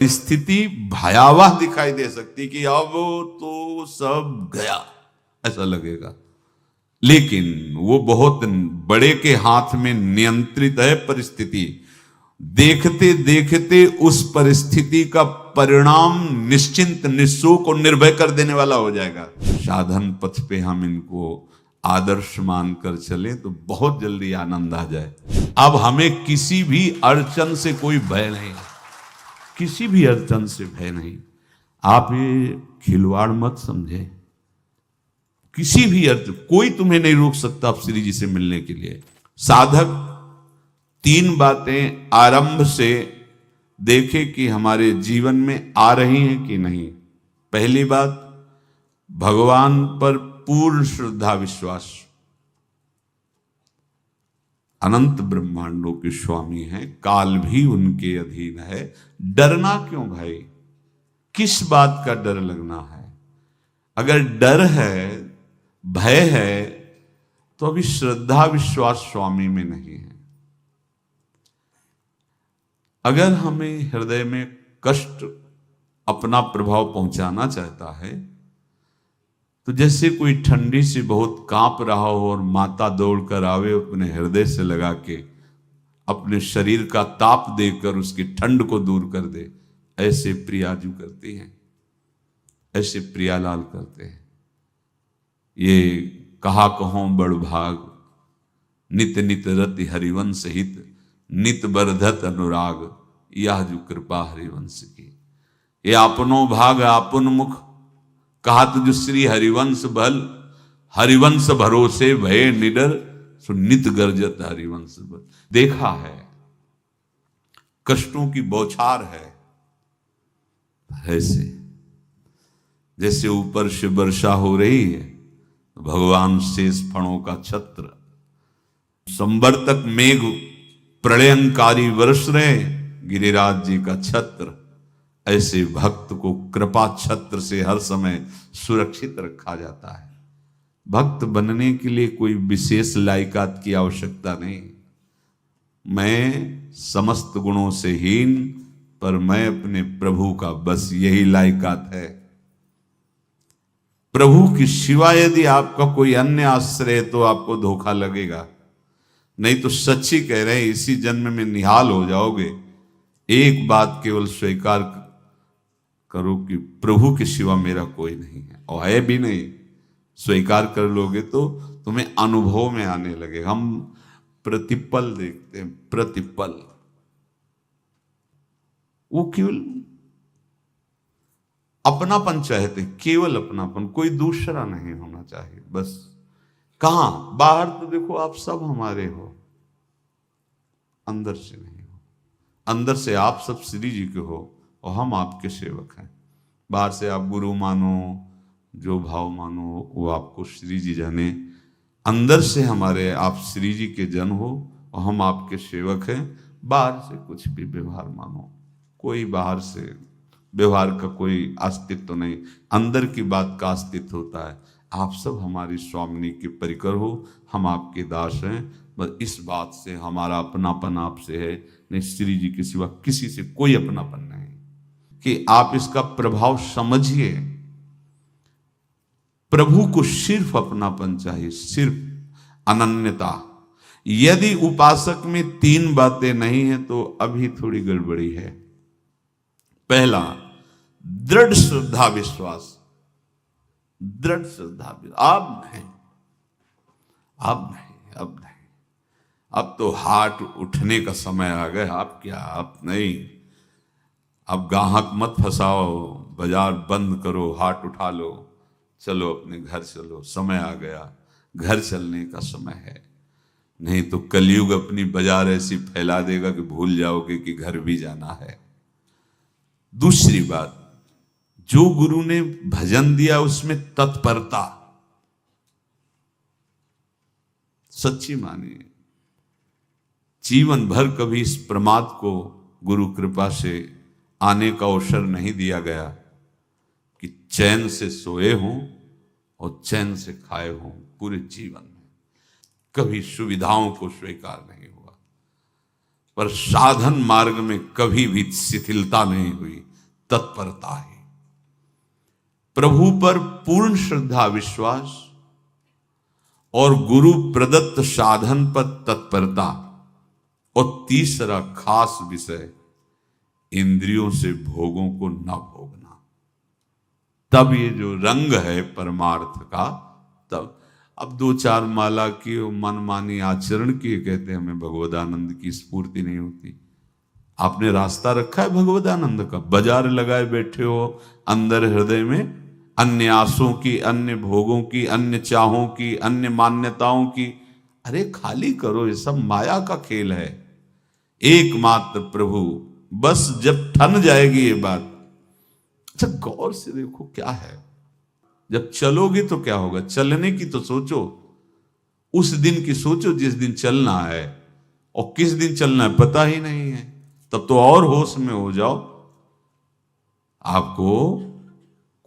स्थिति भयावह दिखाई दे सकती कि अब तो सब गया, ऐसा लगेगा, लेकिन वो बहुत बड़े के हाथ में नियंत्रित है परिस्थिति। देखते देखते उस परिस्थिति का परिणाम निश्चिंत, निःशोक और निर्भय कर देने वाला हो जाएगा। साधन पथ पे हम इनको आदर्श मानकर चले तो बहुत जल्दी आनंद आ जाए। अब हमें किसी भी अड़चन से कोई भय नहीं, किसी भी अड़चन से भय नहीं। आप ये खिलवाड़ मत समझे, किसी भी अड़चन कोई तुम्हें नहीं रोक सकता आप श्री जी से मिलने के लिए। साधक तीन बातें आरंभ से देखे कि हमारे जीवन में आ रही हैं कि नहीं। पहली बात, भगवान पर पूर्ण श्रद्धा विश्वास। अनंत ब्रह्मांडों के स्वामी हैं, काल भी उनके अधीन है। डरना क्यों भाई, किस बात का डर लगना है? अगर डर है, भय है, तो अभी श्रद्धा विश्वास स्वामी में नहीं है। अगर हमें हृदय में कष्ट अपना प्रभाव पहुंचाना चाहता है तो जैसे कोई ठंडी से बहुत कांप रहा हो और माता दौड़कर आवे, अपने हृदय से लगा के अपने शरीर का ताप देकर उसकी ठंड को दूर कर दे, ऐसे प्रियाजू करती हैं, ऐसे प्रियालाल करते हैं। ये कहा कहो बड़ भाग, नित नित रति हरिवंश हित, नित बरधत अनुराग, यह जो कृपा हरिवंश की। ये आपनो भाग आपन मुख, कहा तुझ श्री हरिवंश बल, हरिवंश भरोसे भय निडर, सो नित गर्जत हरिवंश बल। देखा है कष्टों की बौछार है, ऐसे जैसे ऊपर से वर्षा हो रही है, भगवान शेष फणों का छत्र, संवर्तक मेघ प्रलयंकारी वर्ष रहे, गिरिराज जी का छत्र। ऐसे भक्त को कृपा छत्र से हर समय सुरक्षित रखा जाता है। भक्त बनने के लिए कोई विशेष लायकात की आवश्यकता नहीं। मैं समस्त गुणों से हीन, पर मैं अपने प्रभु का, बस यही लायकात है। प्रभु की सिवा यदि आपका कोई अन्य आश्रय है तो आपको धोखा लगेगा। नहीं तो सच्ची कह रहे हैं, इसी जन्म में निहाल हो जाओगे। एक बात केवल स्वीकार करो कि प्रभु के सिवा मेरा कोई नहीं है, और है भी नहीं। स्वीकार कर लोगे तो तुम्हें अनुभव में आने लगे। हम प्रतिपल देखते हैं, प्रतिपल, वो केवल अपनापन चाहते, केवल अपनापन, कोई दूसरा नहीं होना चाहिए बस। कहां बाहर तो देखो आप सब हमारे हो, अंदर से नहीं हो। अंदर से आप सब श्री जी के हो और हम आपके सेवक हैं। बाहर से आप गुरु मानो, जो भाव मानो, वो आपको श्री जी जाने। अंदर से हमारे आप श्री जी के जन हो और हम आपके सेवक हैं। बाहर से कुछ भी व्यवहार मानो, कोई बाहर से व्यवहार का कोई अस्तित्व नहीं, अंदर की बात का अस्तित्व होता है। आप सब हमारी स्वामिनी के परिकर हो, हम आपके दास हैं। बस इस बात से हमारा अपनापन आपसे है, नहीं श्री जी के सिवा किसी से कोई अपनापन नहीं। कि आप इसका प्रभाव समझिए। प्रभु को सिर्फ अपनापन चाहिए, सिर्फ अनन्यता। यदि उपासक में तीन बातें नहीं है तो अभी थोड़ी गड़बड़ी है। पहला, दृढ़ श्रद्धा विश्वास। दृढ़ श्रद्धा, अब नहीं, अब नहीं, अब नहीं, अब तो हाथ उठने का समय आ गया। अब क्या, अब नहीं, अब गाहक मत फंसाओ, बाजार बंद करो, हाथ उठा लो, चलो अपने घर चलो, समय आ गया, घर चलने का समय है। नहीं तो कलयुग अपनी बाजार ऐसी फैला देगा कि भूल जाओगे कि घर भी जाना है। दूसरी बात, जो गुरु ने भजन दिया उसमें तत्परता, सच्ची मानिए। जीवन भर कभी इस प्रमाद को गुरु कृपा से आने का अवसर नहीं दिया गया कि चैन से सोए हों और चैन से खाए हों। पूरे जीवन में कभी सुविधाओं को स्वीकार नहीं हुआ, पर साधन मार्ग में कभी भी शिथिलता नहीं हुई। तत्परता है। प्रभु पर पूर्ण श्रद्धा विश्वास और गुरु प्रदत्त साधन पर तत्परता, और तीसरा खास विषय इंद्रियों से भोगों को न भोगना। तब ये जो रंग है परमार्थ का, तब अब 2-4 माला की मनमानी आचरण की कहते हैं हमें भगवदानंद की स्फूर्ति नहीं होती। आपने रास्ता रखा है भगवदानंद का, बाजार लगाए बैठे हो अंदर हृदय में अन्य आसों की, अन्य भोगों की, अन्य चाहों की, अन्य मान्यताओं की। अरे खाली करो, ये सब माया का खेल है। एकमात्र प्रभु, बस जब ठन जाएगी ये बात। अच्छा गौर से देखो क्या है, जब चलोगे तो क्या होगा, चलने की तो सोचो, उस दिन की सोचो जिस दिन चलना है, और किस दिन चलना है पता ही नहीं है, तब तो और होश में हो जाओ। आपको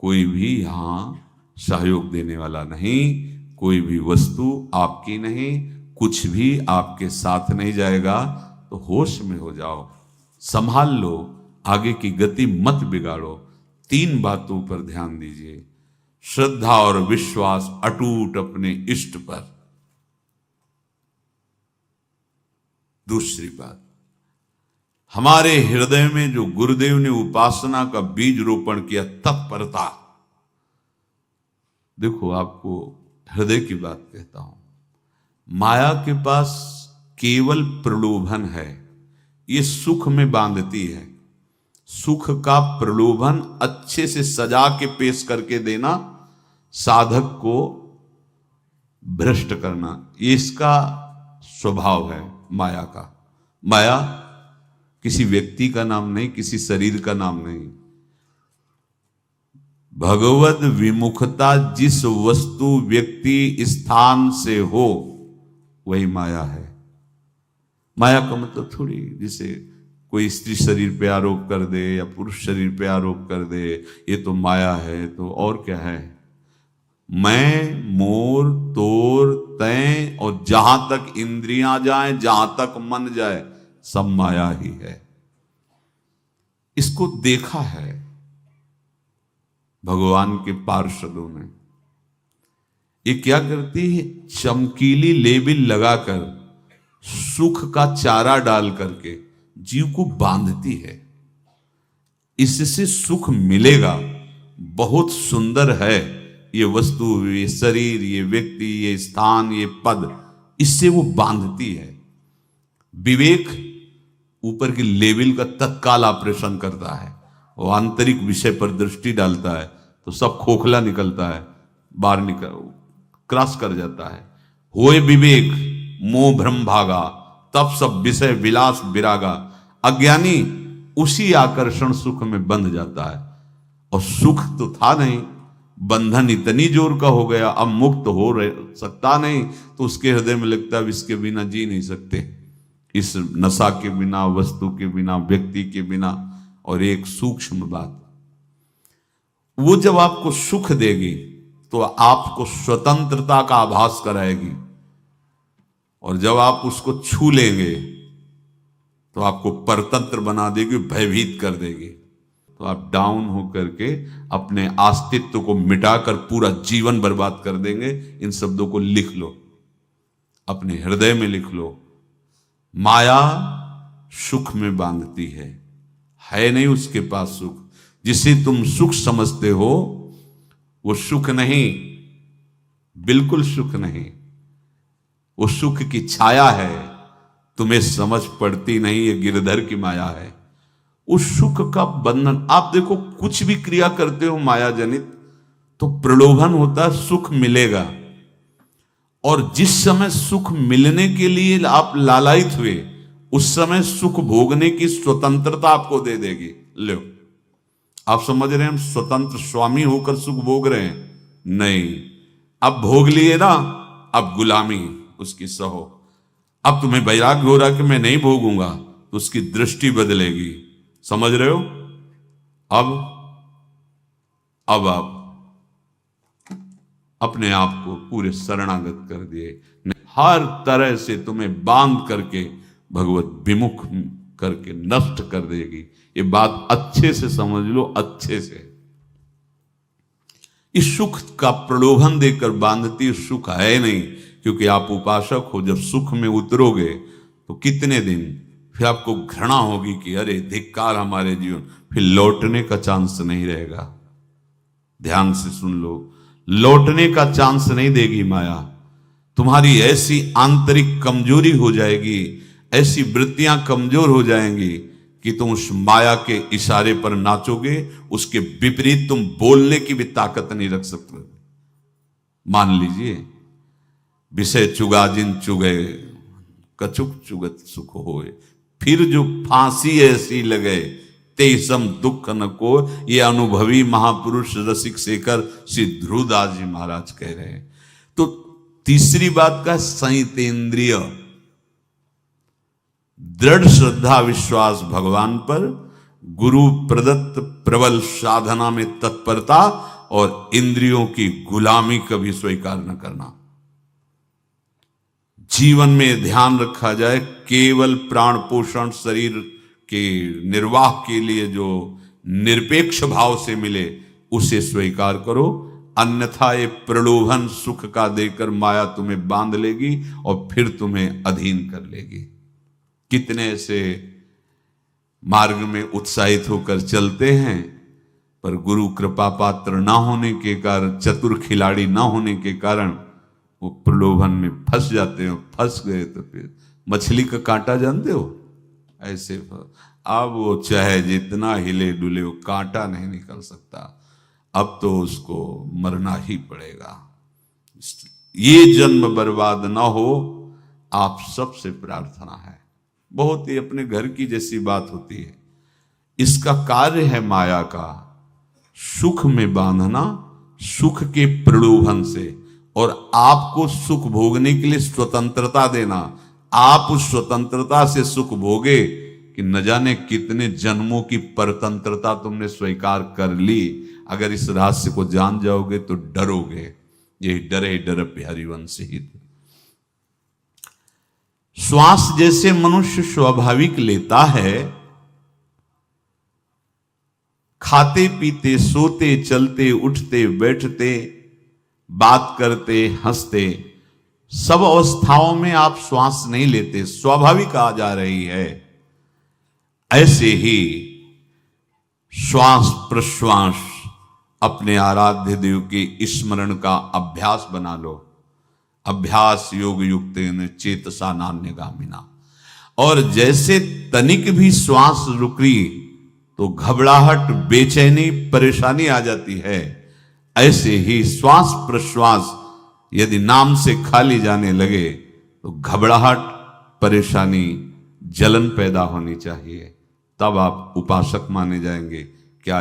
कोई भी यहां सहयोग देने वाला नहीं, कोई भी वस्तु आपकी नहीं, कुछ भी आपके साथ नहीं जाएगा। तो होश में हो जाओ, संभाल लो, आगे की गति मत बिगाड़ो। 3 बातों पर ध्यान दीजिए, श्रद्धा और विश्वास अटूट अपने इष्ट पर। दूसरी बात, हमारे हृदय में जो गुरुदेव ने उपासना का बीज रोपण किया, तत्परता। देखो आपको हृदय की बात कहता हूं, माया के पास केवल प्रलोभन है, ये सुख में बांधती है। सुख का प्रलोभन अच्छे से सजा के पेश करके देना, साधक को भ्रष्ट करना, ये इसका स्वभाव है माया का। माया किसी व्यक्ति का नाम नहीं, किसी शरीर का नाम नहीं। भगवत विमुखता जिस वस्तु व्यक्ति स्थान से हो वही माया है। माया का मतलब थोड़ी जिसे कोई स्त्री शरीर पे आरोप कर दे या पुरुष शरीर पे आरोप कर दे, ये तो माया है, तो और क्या है। मैं, मोर, तोर, तय और जहां तक इंद्रियां जाएं, जहां तक मन जाए, सब माया ही है। इसको देखा है भगवान के पार्षदों ने। ये क्या करती है, चमकीली लेबिल लगाकर, सुख का चारा डाल करके जीव को बांधती है। इससे सुख मिलेगा, बहुत सुंदर है ये वस्तु, ये शरीर, ये व्यक्ति, ये स्थान, ये पद, इससे वो बांधती है। विवेक ऊपर की लेवल का तत्काल ऑपरेशन करता है, वो आंतरिक विषय पर दृष्टि डालता है तो सब खोखला निकलता है, बाहर निकल क्रॉस कर जाता है। होए विवेक मोह भ्रम भागा, तब सब विषय विलास विरागा। अज्ञानी उसी आकर्षण सुख में बंध जाता है, और सुख तो था नहीं, बंधन इतनी जोर का हो गया, अब मुक्त हो सकता नहीं, तो उसके हृदय में लगता है इसके बिना जी नहीं सकते, इस नशा के बिना, वस्तु के बिना, व्यक्ति के बिना। और एक सूक्ष्म बात, वो जब आपको सुख देगी तो आपको स्वतंत्रता का आभास कराएगी, और जब आप उसको छू लेंगे तो आपको परतंत्र बना देगी, भयभीत कर देगी। तो आप डाउन होकर के अपने अस्तित्व को मिटाकर पूरा जीवन बर्बाद कर देंगे। इन शब्दों को लिख लो, अपने हृदय में लिख लो। माया सुख में बांधती है नहीं उसके पास सुख। जिसे तुम सुख समझते हो वो सुख नहीं, बिल्कुल सुख नहीं, वो सुख की छाया है, तुम्हें समझ पड़ती नहीं, ये गिरधर की माया है। उस सुख का बंधन, आप देखो कुछ भी क्रिया करते हो माया जनित तो प्रलोभन होता है, सुख मिलेगा, और जिस समय सुख मिलने के लिए आप लालायित हुए उस समय सुख भोगने की स्वतंत्रता आपको दे देगी। लो, आप समझ रहे हैं हम स्वतंत्र स्वामी होकर सुख भोग रहे हैं? नहीं, अब भोग लिए ना, अब गुलामी उसकी सहो। अब तुम्हें वैराग्य हो रहा कि मैं नहीं भोगूंगा, तो उसकी दृष्टि बदलेगी। समझ रहे हो? अब आप अपने आप को पूरे शरणागत कर दिए, हर तरह से तुम्हें बांध करके भगवत विमुख करके नष्ट कर देगी। ये बात अच्छे से समझ लो, अच्छे से। इस सुख का प्रलोभन देकर बांधती सुख है नहीं, क्योंकि आप उपासक हो। जब सुख में उतरोगे तो कितने दिन फिर आपको घृणा होगी कि अरे धिक्कार हमारे जीवन, फिर लौटने का चांस नहीं रहेगा। ध्यान से सुन लो, लौटने का चांस नहीं देगी माया। तुम्हारी ऐसी आंतरिक कमजोरी हो जाएगी, ऐसी वृत्तियां कमजोर हो जाएंगी कि तुम उस माया के इशारे पर नाचोगे, उसके विपरीत तुम बोलने की भी ताकत नहीं रख सकते। मान लीजिए, विषय चुगा जिन चुगे, कछुक चुगत सुख होए, फिर जो फांसी ऐसी लगे, तेसम दुख न को। ये अनुभवी महापुरुष रसिक शेखर श्री ध्रुवदास जी महाराज कह रहे हैं। तो तीसरी बात का संयतेंद्रिय, दृढ़ श्रद्धा विश्वास भगवान पर, गुरु प्रदत्त प्रबल साधना में तत्परता, और इंद्रियों की गुलामी कभी स्वीकार न करना। जीवन में ध्यान रखा जाए, केवल प्राण पोषण शरीर के निर्वाह के लिए जो निरपेक्ष भाव से मिले उसे स्वीकार करो, अन्यथा ये प्रलोभन सुख का देकर माया तुम्हें बांध लेगी और फिर तुम्हें अधीन कर लेगी। कितने ऐसे मार्ग में उत्साहित होकर चलते हैं, पर गुरु कृपा पात्र ना होने के कारण, चतुर खिलाड़ी ना होने के कारण वो प्रलोभन में फंस जाते हैं। फंस गए तो फिर मछली का कांटा जानते हो, ऐसे अब वो चाहे जितना हिले डुले, वो कांटा नहीं निकल सकता। अब तो उसको मरना ही पड़ेगा। ये जन्म बर्बाद ना हो, आप सबसे प्रार्थना है। बहुत ही अपने घर की जैसी बात होती है। इसका कार्य है माया का सुख में बांधना, सुख के प्रलोभन से, और आपको सुख भोगने के लिए स्वतंत्रता देना। आप उस स्वतंत्रता से सुख भोगे कि न जाने कितने जन्मों की परतंत्रता तुमने स्वीकार कर ली। अगर इस रहस्य को जान जाओगे तो डरोगे। यही डरे डर प्यारी वंश ही। श्वास जैसे मनुष्य स्वाभाविक लेता है, खाते पीते सोते चलते उठते बैठते बात करते हंसते, सब अवस्थाओं में आप श्वास नहीं लेते, स्वाभाविक आ जा रही है। ऐसे ही श्वास प्रश्वास अपने आराध्य देव के स्मरण का अभ्यास बना लो। अभ्यास योग युक्तेन चेतसा नान्यगामिना। और जैसे तनिक भी श्वास रुकी तो घबराहट, बेचैनी, परेशानी आ जाती है, ऐसे ही श्वास प्रश्वास यदि नाम से खाली जाने लगे तो घबराहट, परेशानी, जलन पैदा होनी चाहिए। तब आप उपासक माने जाएंगे। क्या